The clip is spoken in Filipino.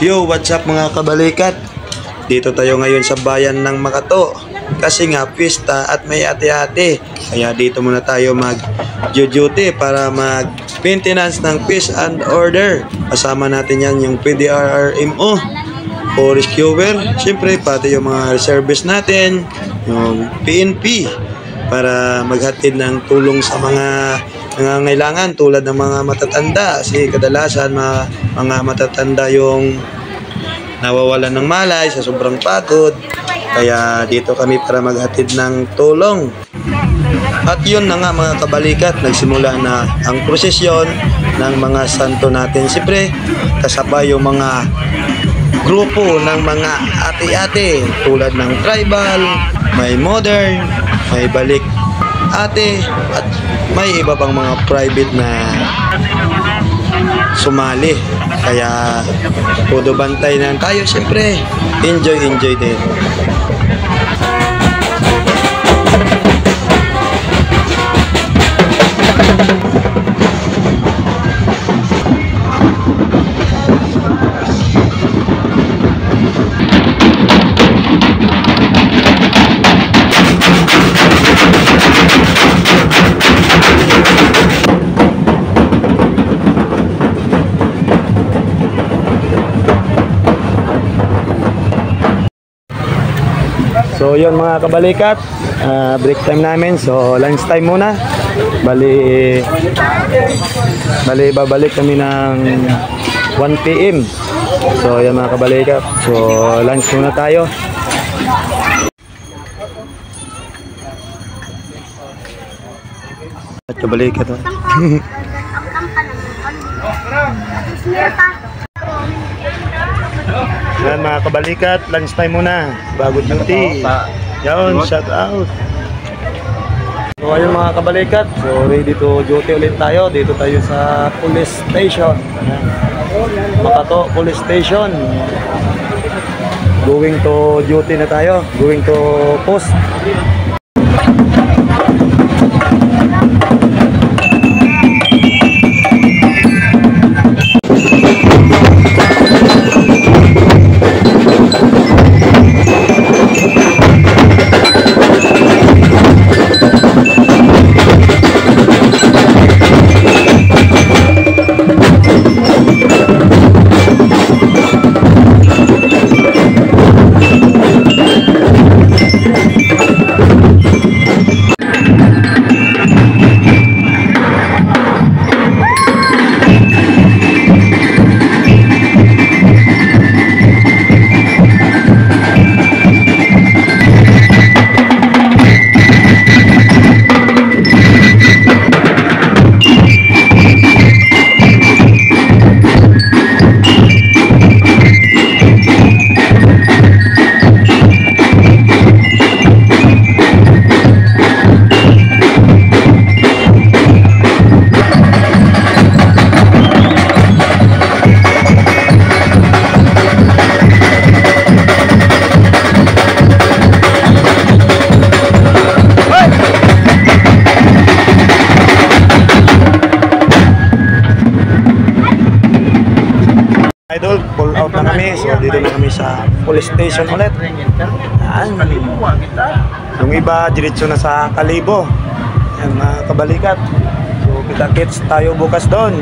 Yo, what's up mga kabalikat? Dito tayo ngayon sa bayan ng Makato. Kasi nga pista at may ate-ate. Kaya dito muna tayo mag-duty para mag-maintenance ng peace and order. Kasama natin yan yung PDRRMO, rescuer, siyempre pati yung mga reservists natin, yung PNP, para maghatid ng tulong sa mga nangangailangan tulad ng mga matatanda. Kasi kadalasan mga matatanda yung nawawalan ng malay sa sobrang pagod. Kaya dito kami para maghatid ng tulong. At yun na nga mga kabalikat, nagsimula na ang prosesyon ng mga santo natin. Siyempre kasabay yung mga grupo ng mga ate-ate tulad ng tribal, may modern, may balik ate, at may iba pang mga private na sumali. Kaya todo bantay na tayo, siyempre enjoy din. So yun mga kabalikat, break time namin. So lunch time muna. Bali babalik kami ng 1 PM. So yun mga kabalikat. So lunch muna tayo. At kabalikat. Yan mga kabalikat, lunch time muna bago duty. Yan, shout out. So ayun mga kabalikat, so ready to duty ulit tayo. Dito tayo sa police station, Makato Police Station. Going to duty na tayo, going to post. Idol, pull out na kami. So dito na kami sa police station ulit. Yan. Yung iba diretso na sa Kalibo. Yan mga kabalikat. So kita-kits tayo bukas doon.